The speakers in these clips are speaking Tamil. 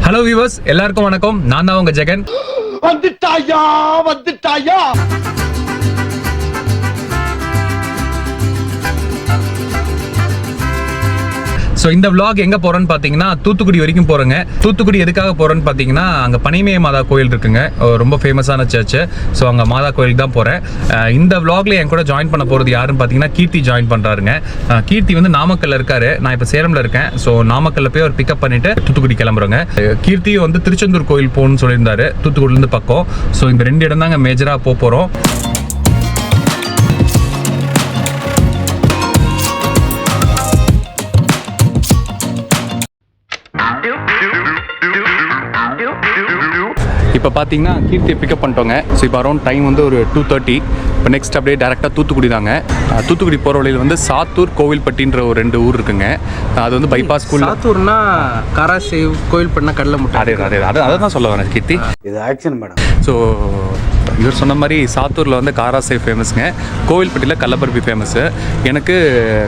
ஹலோ வியூவர்ஸ், எல்லாருக்கும் வணக்கம். நான் தான் உங்க ஜெகன். வந்துட்டாயா ஸோ இந்த vlog எங்கே போகிறோன்னு பார்த்தீங்கன்னா தூத்துக்குடி வரைக்கும் போகிறோங்க. தூத்துக்குடி எதுக்காக போகிறோன்னு பார்த்தீங்கன்னா அங்கே பனிமய மாதா கோயில் இருக்குங்க, ரொம்ப ஃபேமஸான சர்ச்சு. ஸோ அங்கே மாதா கோயிலுக்கு தான் போகிறேன். இந்த vlogல என் கூட ஜாயின் பண்ண போகிறது யாருன்னு பார்த்தீங்கன்னா கீர்த்தி ஜாயின் பண்ணுறாருங்க. கீர்த்தி வந்து நாமக்கல்ல இருக்காரு, நான் இப்போ சேலமில் இருக்கேன். ஸோ நாமக்கல்ல போய் ஒரு பிக்கப் பண்ணிட்டு தூத்துக்குடி கிளம்புறோங்க. கீர்த்தி வந்து திருச்செந்தூர் கோயில் போகணும்னு சொல்லியிருந்தாரு, தூத்துக்குடிலேருந்து பக்கம். ஸோ இந்த 2 இடம் தாங்க மேஜராக போகிறோம். இப்போ பார்த்தீங்கன்னா கீர்த்தியை பிக்கப் பண்ணிட்டோங்க. ஸோ இப்போ அரௌண்ட் டைம் வந்து ஒரு 2:30. இப்போ நெக்ஸ்ட் அப்படியே டேரெக்டாக தூத்துக்குடி தாங்க. தூத்துக்குடி போகிற வழியில் வந்து சாத்தூர் கோவில்பட்டின்ற ஒரு 2 ஊர் இருக்குங்க. அது வந்து பைபாஸ் ஸ்கூல். சாத்தூர்னா கராசேவ், கோவில்பட்டினா கடலை முட்டை. அதை தான் சொல்ல வரேன் கீர்த்தி. இது ஆக்ஷன் மேடம். ஸோ இவர் சொன்ன மாதிரி சாத்தூரில் வந்து காராசேவ் ஃபேமஸுங்க, கோவில்பட்டியில் கல்லப்பருப்பி ஃபேமஸ்ஸு. எனக்கு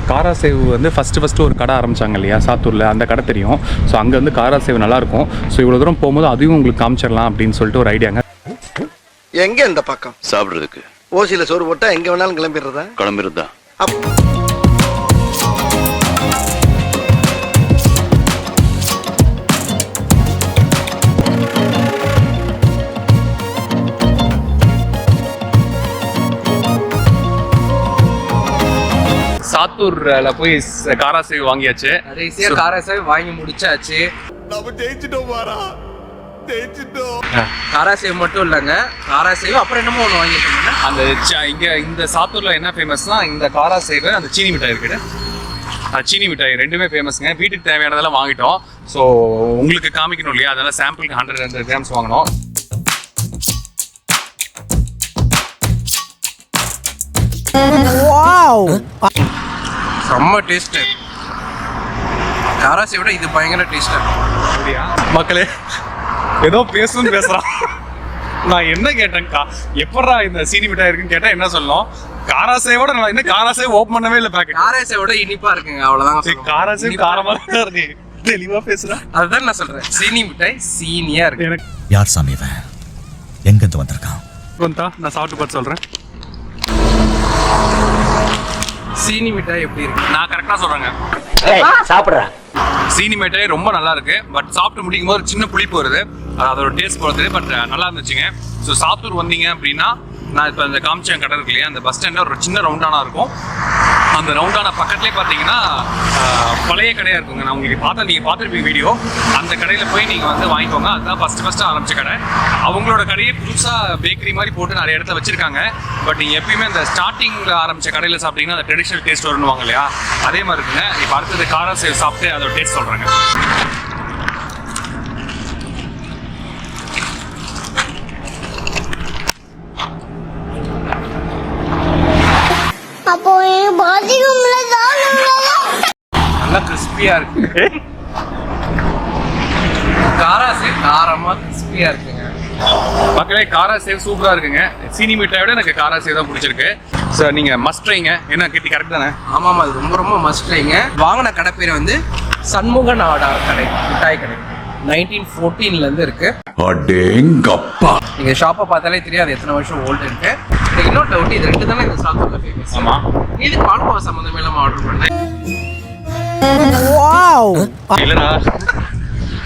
காராசேவ் வந்து ஃபஸ்ட்டு ஒரு கடை ஆரம்பித்தாங்க இல்லையா சாத்தூரில், அந்த கடை தெரியும். ஸோ அங்கே வந்து காராசேவ் நல்லாயிருக்கும். ஸோ இவ்வளோ தூரம் போகும்போது அதையும் உங்களுக்கு காமிச்சிடலாம் அப்படின்னு சொல்லிட்டு ஒரு ஐடியாங்க. எங்கே இந்த பக்கம் சாப்பிட்றதுக்கு ஓசியில் சோறு போட்டால் எங்கே வேணாலும் கிளம்பிடுறதா? சாத்தூர்ல போய் காராசேவ் வாங்கியாச்சு. கடைசியா காராசேவ் வாங்கி முடிச்சாச்சு. நம்ம ஜெயிச்சிட்டோம் பாரா, ஜெயிச்சிட்டோம். காராசேவ் மட்டும் இல்லைங்க, காராசேவ் அப்புறம் என்னமோ ஒன்று வாங்கிட்டோம்னா அந்த இங்கே இந்த சாத்தூர்ல என்ன ஃபேமஸ்னா இந்த காராசேவ், அந்த சீனி மிட்டாய் இருக்குது. சீனி மிட்டாய் ரெண்டுமே ஃபேமஸ்ங்க. வீட்டுக்கு தேவையானதெல்லாம் வாங்கிட்டோம். ஸோ உங்களுக்கு காமிக்கணும் இல்லையா, அதனால சாம்பிளுக்கு 100 கிராம்ஸ் வாங்கினோம். செம்ம டேஸ்ட்டு. காராசேவ் விட இது பயங்கர டேஸ்ட்டு. அப்படியா மக்களே, ஏதோ பேசுறான். நான் என்ன கேட்டேன்க்கா, எப்படா இந்த சீனி மிட்டாய் இருக்குன்னு கேட்டா என்ன சொல்லணும்? காராசேவோட நான் இன்னும் காராசேவ் ஓப்பன் பண்ணவே இல்லை. பேக்கெட் காராசேவோட இனிப்பா இருக்குங்க, அவ்வளவுதான். காராசேவ் காரமா தான் இருக்கு. தெளிவா பேசுறேன், அதுதான் நான் சொல்றேன். சீனி மிட்டாய் சீனியா இருக்கு. எனக்கு யார் சாமி இவன், எங்க இருந்து வந்திருக்கான்? நான் சாப்பிட்டு பார்த்து சொல்றேன். சீனி மிட்டாய் எப்படி இருக்கு? நான் கரெக்டா சொல்றேங்க, சாப்பிடுறேன். சீனி மிட்டாய் ரொம்ப நல்லா இருக்கு. பட் சாப்பிட்டு முடிக்கும் போது சின்ன புளிப்பு வருது, அதோட டேஸ்ட் பொறுத்தது. பட் நல்லா இருந்துச்சுங்க. ஸோ சாத்தூர் வந்தீங்க அப்படின்னா, நான் இப்போ இந்த காமிச்சேன் கடை இருக்கு இல்லையா, அந்த பஸ் ஸ்டாண்டில் ஒரு சின்ன ரவுண்டானா இருக்கும். அந்த ரவுண்டான பக்கத்துலேயே பார்த்தீங்கன்னா பழைய கடையாக இருக்குங்க. நான் உங்களுக்கு நீங்கள் பார்த்துருப்பீங்க வீடியோ. அந்த கடையில் போய் நீங்கள் வந்து வாங்கிக்கோங்க. அதுதான் ஃபஸ்ட்டு ஆரம்பிச்ச கடை. அவங்களோட கடையை புதுசாக பேக்கரி மாதிரி போட்டு நிறைய இடத்துல வச்சுருக்காங்க. பட் நீங்கள் எப்பயுமே அந்த ஸ்டார்டிங்கில் ஆரம்பித்த கடையில் சாப்பிட்டீங்கன்னா அந்த ட்ரெடிஷ்னல் டேஸ்ட் வருவாங்க இல்லையா, அதே மாதிரி இருக்குங்க. இப்போ அடுத்தது காராசேவ் சாப்பிட்டு அதோட டேஸ்ட் சொல்கிறேங்க. நல்லா கிறிஸ்பியா இருக்கு. காராசேவ் காரமா கிறிஸ்பியா இருக்குங்க. மக்களே, காராசேவ் சூப்பரா இருக்குங்க. சீனி மிட்டாயோட எனக்கு காராசேவ் தான் பிடிச்சிருக்கு. சார் நீங்க மஸ்ட் ட்ரைங்க. என்ன கேட்டி கரெக்ட் தானே? ஆமாம், அது ரொம்ப மஸ்ட் ட்ரைங்க. வாங்கின கடை பேர் வந்து சண்முகநாடார் கடை, மிட்டாய் கடை. 1914 இருந்து இருக்கு. அடேங்கப்பா. நீங்க ஷாப்பை பார்த்தாலே தெரியாது எத்தனை வருஷம் ஓல்டு இருக்கு. எனக்கு இன்னொரு டவுட், இது 2 தானே இந்த சாத்தூர்ல ஃபேமஸ். ஆமா, இது பால்கோவா சம்பந்தமே இல்லாம ஆர்டர் பண்ணேன். இல்லடா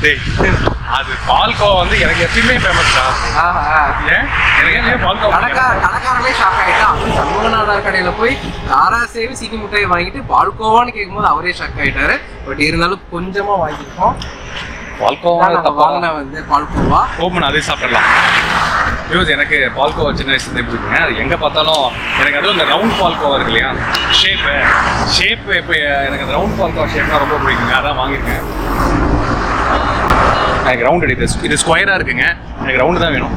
டேய், அது பால்கோவா வந்து எனக்கு எப்பயுமே ஃபேமஸ்டா. ஏன் எனக்கு பால்கோவா கடைக்காரமே ஷாக் ஆயிட்டா. அப்படி சண்முகநாதார் கடையில போய் காராசேவ் சீனி மிட்டாய் வாங்கிட்டு பால்கோவான்னு கேட்கும்போது அவரே ஷாக் ஆயிட்டாரு. பட் இருந்தாலும் கொஞ்சமா வாங்கிருக்கோம். பால்கோவா வாங்கின வந்து பால்கோவா ஓப்பன் அதே சாப்பிடலாம். எனக்கு பால்கோவா சின்ன வயசுலேருந்து பிடிக்குங்க. அது எங்கே பார்த்தாலும் எனக்கு அதுவும் இந்த ரவுண்ட் பால்கோவா இருக்கு இல்லையா, ஷேப்பு இப்போ எனக்கு அந்த ரவுண்ட் பால்கோவா ஷேப்லாம் ரொம்ப பிடிக்குங்க. அதான் வாங்கியிருக்கேன். எனக்கு ரவுண்ட் அடிக்குது, இது ஸ்கொயராக இருக்குங்க. எனக்கு ரவுண்டு தான் வேணும்.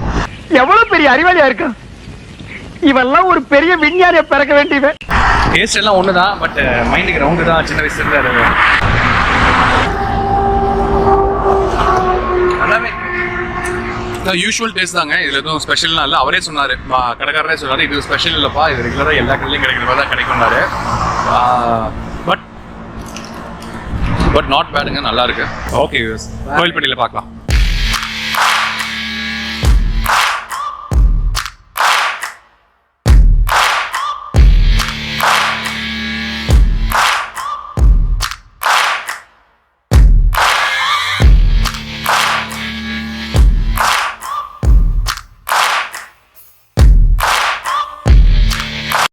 எவ்வளவு பெரிய அறிவாளியா இருக்கு இவெல்லாம், ஒரு பெரிய விஞ்ஞானியை பிறக்க வேண்டியவன். டேஸ்ட் எல்லாம் ஒன்று தான், பட் மைண்டுக்கு ரவுண்டு தான் சின்ன வயசுலேருந்து அது யூஷுவல் டேஸ்ட் தாங்க. இதில் எதுவும் ஸ்பெஷல்லாம் இல்லை. அவரே சொன்னார், கடைக்காரரே சொன்னார், இது ஸ்பெஷல் இல்லைப்பா, இது ரெகுலராக எல்லா கடையிலையும் கிடைக்கிற மாதிரி தான் கிடைக்கும்னாரு. பட் நாட் பேடுங்க, நல்லா இருக்கு. ஓகே, கோயில்பட்டியில் பார்க்கலாம்.